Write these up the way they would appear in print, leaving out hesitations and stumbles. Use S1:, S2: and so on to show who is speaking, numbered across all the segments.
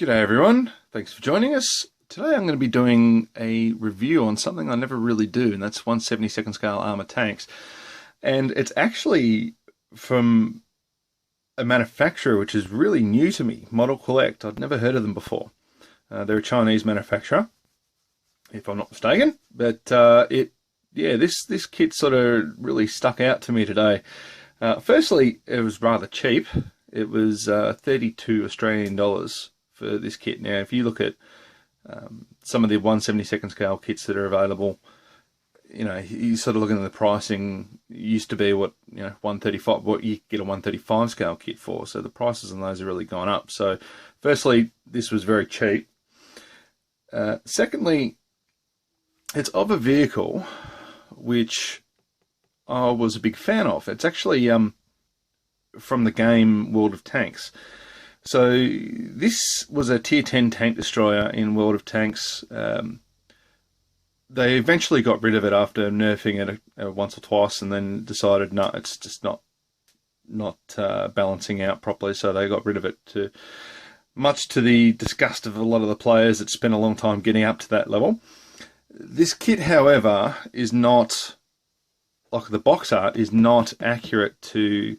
S1: G'day everyone, thanks for joining us. Today I'm going to be doing a review on something I never really do, and that's 1/72 scale armor tanks. And it's actually from a manufacturer which is really new to me, Model Collect. I'd never heard of them before. They're a Chinese manufacturer, if I'm not mistaken. But this kit sort of really stuck out to me today. Firstly, it was rather cheap. It was 32 Australian dollars for this kit. Now, if you look at some of the 1/72 scale kits that are available, you know, you sort of looking at the pricing. It used to be what 135, what you get a 135 scale kit for. So the prices on those have really gone up. So, firstly, this was very cheap. Secondly, it's of a vehicle which I was a big fan of. It's actually from the game World of Tanks. So this was a tier 10 tank destroyer in World of Tanks. They eventually got rid of it after nerfing it once or twice, and then decided no, it's just not balancing out properly. So they got rid of it, much to the disgust of a lot of the players that spent a long time getting up to that level. This kit, however, is not, like the box art, is not accurate to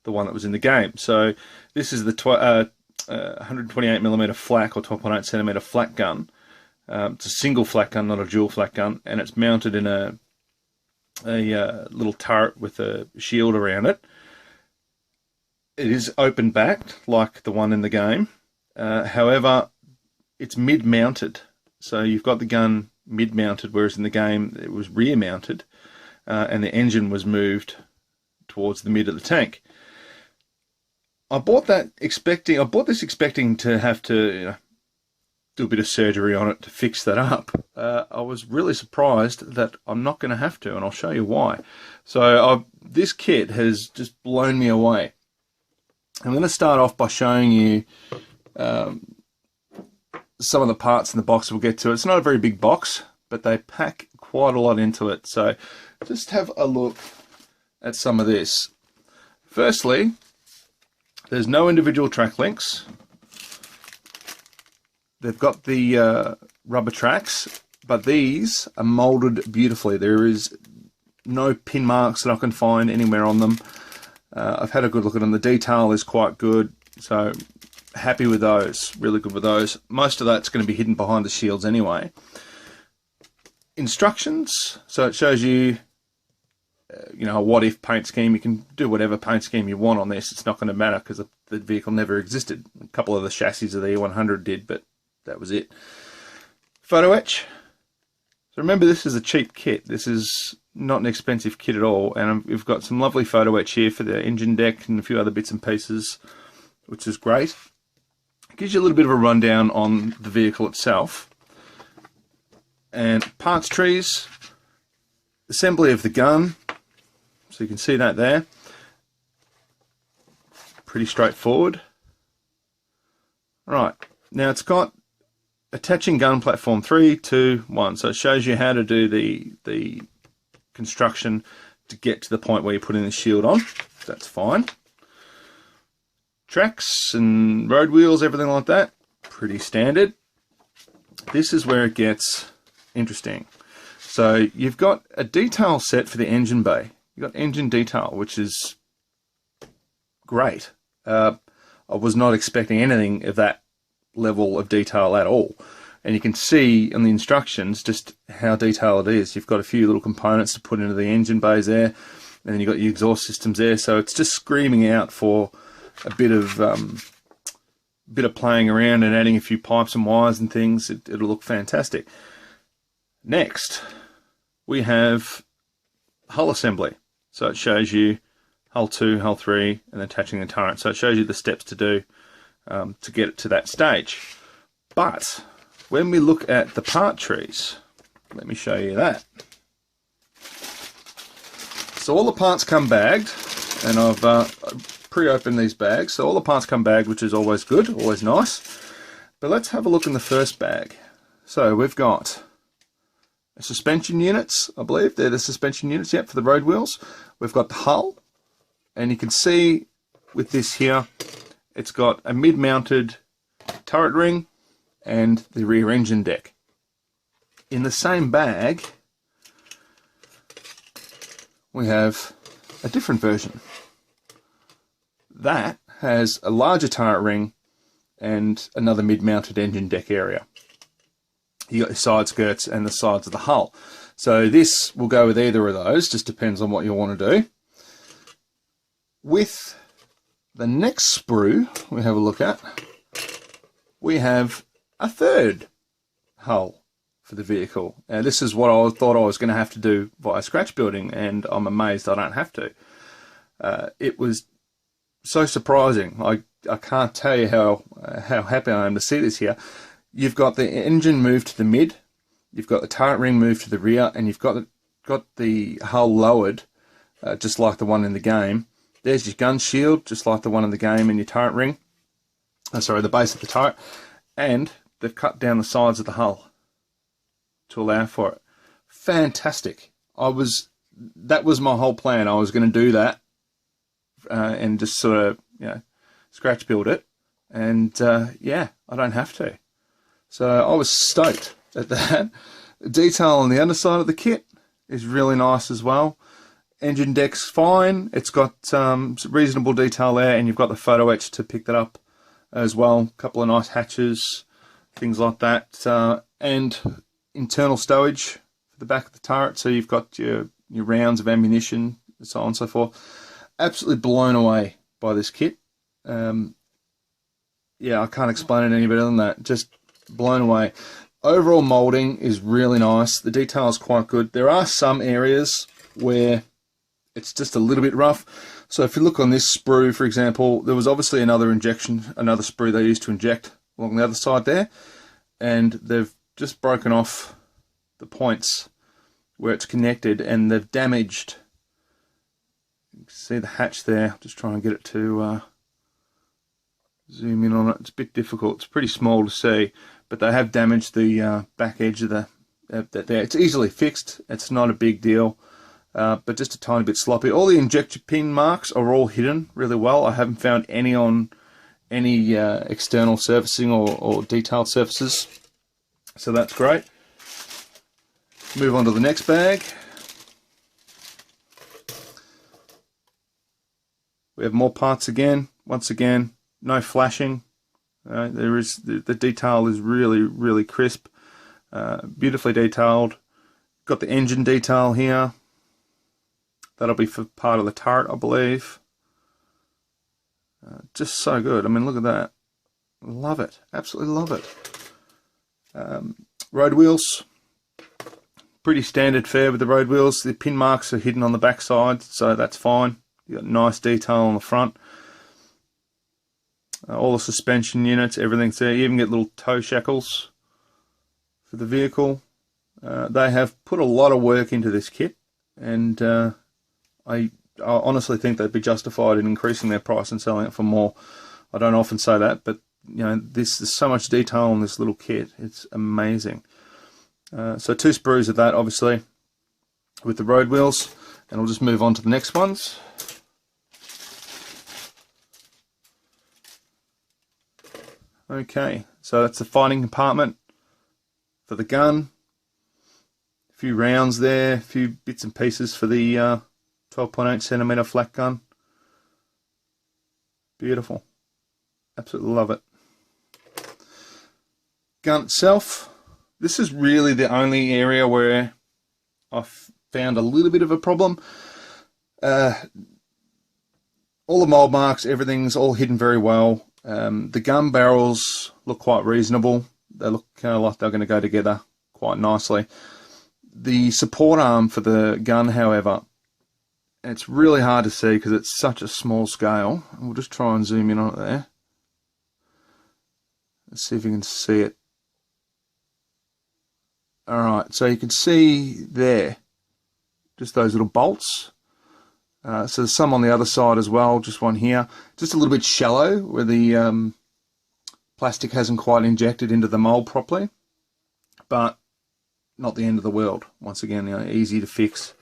S1: the one that was in the game. So this is the 128mm flak or 12.8cm flak gun. It's a single flak gun, not a dual flak gun, and it's mounted in a little turret with a shield around it. It is open backed like the one in the game. However, it's mid-mounted. So you've got the gun mid-mounted, whereas in the game it was rear-mounted, and the engine was moved towards the mid of the tank. I bought this expecting to have to do a bit of surgery on it to fix that up. I was really surprised that I'm not going to have to, and I'll show you why. So this kit has just blown me away. I'm going to start off by showing you some of the parts in the box. We'll get to it. It's not a very big box, but they pack quite a lot into it. So just have a look at some of this. Firstly, there's no individual track links. They've got the rubber tracks, but these are molded beautifully. There is no pin marks that I can find anywhere on them. I've had a good look at them. The detail is quite good, so happy with those. Really good with those. Most of that's going to be hidden behind the shields anyway. Instructions. So it shows you a what-if paint scheme. You can do whatever paint scheme you want on this. It's not going to matter because the vehicle never existed. A couple of the chassis of the E-100 did, but that was it. Photo-Etch. So remember, this is a cheap kit. This is not an expensive kit at all. And we've got some lovely Photo-Etch here for the engine deck and a few other bits and pieces, which is great. It gives you a little bit of a rundown on the vehicle itself. And parts trees. Assembly of the gun. So you can see that there. Pretty straightforward. Right, now it's got attaching gun platform 3, 2, 1. So it shows you how to do the construction to get to the point where you put in the shield on. That's fine. Tracks and road wheels, everything like that. Pretty standard. This is where it gets interesting. So you've got a detail set for the engine bay. You've got engine detail, which is great. I was not expecting anything of that level of detail at all. And you can see in the instructions just how detailed it is. You've got a few little components to put into the engine bays there, and then you've got your exhaust systems there. So it's just screaming out for a bit of playing around and adding a few pipes and wires and things. It'll look fantastic. Next, we have hull assembly. So it shows you hull 2, hull 3, and attaching the turret. So it shows you the steps to do to get it to that stage. But when we look at the part trees, let me show you that. So all the parts come bagged, and I've pre-opened these bags. So all the parts come bagged, which is always good, always nice. But let's have a look in the first bag. So we've got suspension units, I believe. They're the suspension units, yep, for the road wheels. We've got the hull, and you can see with this here, it's got a mid-mounted turret ring and the rear engine deck. In the same bag, we have a different version. That has a larger turret ring and another mid-mounted engine deck area. You got your side skirts and the sides of the hull. So this will go with either of those, just depends on what you want to do. With the next sprue we have a look at, we have a third hull for the vehicle. Now this is what I thought I was going to have to do via scratch building, and I'm amazed I don't have to. It was so surprising. I can't tell you how happy I am to see this here. You've got the engine moved to the mid, you've got the turret ring moved to the rear, and you've got the hull lowered, just like the one in the game. There's your gun shield, just like the one in the game, and your turret ring. Sorry, the base of the turret. And they've cut down the sides of the hull to allow for it. Fantastic. That was my whole plan. I was going to do that and just sort of, scratch build it. And yeah, I don't have to. So I was stoked at that. The detail on the underside of the kit is really nice as well. Engine deck's fine. It's got some reasonable detail there, and you've got the Photo-Etch to pick that up as well. A couple of nice hatches, things like that. And internal stowage for the back of the turret, so you've got your rounds of ammunition, and so on and so forth. Absolutely blown away by this kit. Yeah, I can't explain it any better than that. Just blown away. Overall molding is really nice. The detail is quite good. There are some areas where it's just a little bit rough. So if you look on this sprue, for example, there was obviously another sprue they used to inject along the other side there, and they've just broken off the points where it's connected, and they've damaged. You can see the hatch there. Just try and get it to zoom in on it. It's a bit difficult. It's pretty small to see, but they have damaged the back edge of there. It's easily fixed. It's not a big deal. But just a tiny bit sloppy. All the injector pin marks are all hidden really well. I haven't found any on any external surfacing or detailed surfaces, so that's great. Move on to the next bag. We have more parts again. Once again, no flashing. The detail is really crisp, beautifully detailed. Got the engine detail here. That'll be for part of the turret, I believe. Just so good. I mean, look at that. Love it. Absolutely love it. Road wheels. Pretty standard fare with the road wheels. The pin marks are hidden on the back side, so that's fine. You got nice detail on the front. All the suspension units, everything's there. You even get little toe shackles for the vehicle. They have put a lot of work into this kit, and I honestly think they'd be justified in increasing their price and selling it for more. I don't often say that, but there's so much detail on this little kit. It's amazing. So 2 sprues of that, obviously, with the road wheels, and we'll just move on to the next ones. Okay, so that's the fighting compartment for the gun. A few rounds there, a few bits and pieces for the 12.8cm flak gun. Beautiful. Absolutely love it. Gun itself. This is really the only area where I've found a little bit of a problem. All the mold marks, everything's all hidden very well. The gun barrels look quite reasonable. They look kind of like they're going to go together quite nicely. The support arm for the gun, however, it's really hard to see because it's such a small scale. We'll just try and zoom in on it there. Let's see if you can see it. Alright, so you can see there, just those little bolts. So there's some on the other side as well, just one here. Just a little bit shallow where the plastic hasn't quite injected into the mold properly. But not the end of the world. Once again, easy to fix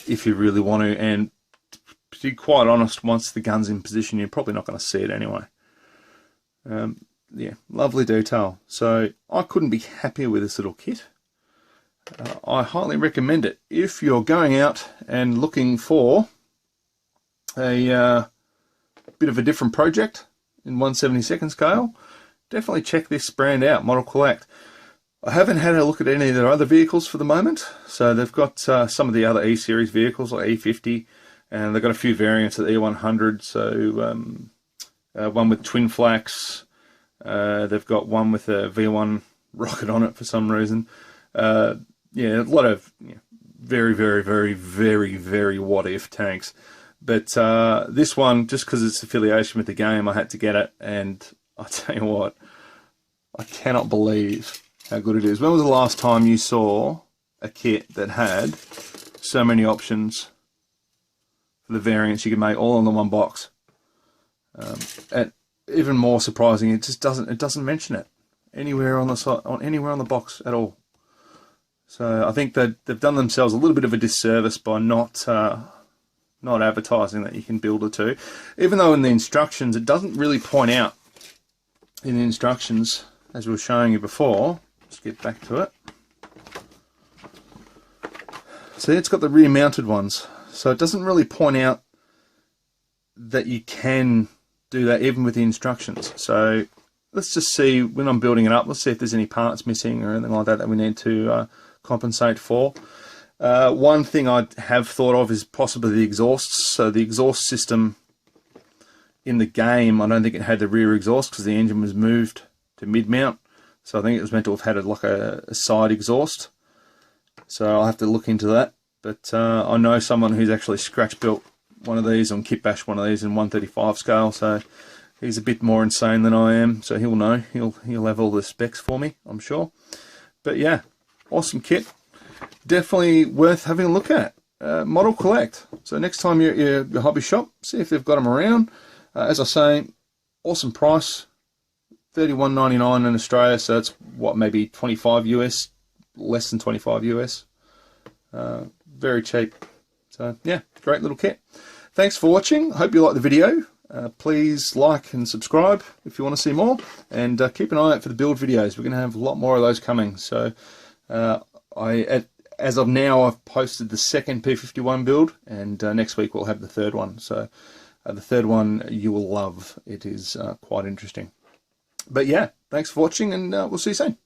S1: if you really want to. And to be quite honest, once the gun's in position, you're probably not going to see it anyway. yeah, lovely detail. So I couldn't be happier with this little kit. I highly recommend it if you're going out and looking for a bit of a different project in 1/72nd scale. Definitely check this brand out, Model Collect. I haven't had a look at any of their other vehicles for the moment. So they've got some of the other E-Series vehicles like E50, and they've got a few variants of the E-100. So one with twin flaks. They've got one with a V1 rocket on it for some reason. Yeah, a lot of very, very, very, very, very what-if tanks. But this one, just because it's affiliation with the game, I had to get it. And I tell you what, I cannot believe how good it is. When was the last time you saw a kit that had so many options for the variants you can make all in the one box? And even more surprising, it just doesn't mention it anywhere on the site, anywhere on the box at all. So I think that they've done themselves a little bit of a disservice by not advertising that you can build it too. Even though in the instructions it doesn't really point out in the instructions, as we were showing you before. Let's get back to it. See, it's got the rear mounted ones, so it doesn't really point out that you can do that even with the instructions. So let's just see when I'm building it up, let's see if there's any parts missing or anything like that that we need to compensate for. One thing I have thought of is possibly the exhausts. So the exhaust system in the game, I don't think it had the rear exhaust because the engine was moved to mid-mount. So I think it was meant to have had like a side exhaust. So I'll have to look into that. But I know someone who's actually scratch built one of these on kit bash one of these in 1/35 scale. So he's a bit more insane than I am. So he'll know. He'll have all the specs for me, I'm sure. But yeah, awesome kit. Definitely worth having a look at. Model Collect. So next time you're at your hobby shop, see if they've got them around. As I say, awesome price. $31.99 in Australia, so that's what, maybe 25 US, less than 25 US. Very cheap. So yeah, great little kit. Thanks for watching. Hope you liked the video. Please like and subscribe if you want to see more, and keep an eye out for the build videos. We're going to have a lot more of those coming. So as of now, I've posted the second P51 build, and next week we'll have the third one. So the third one you will love. It is quite interesting. But yeah, thanks for watching, and we'll see you soon.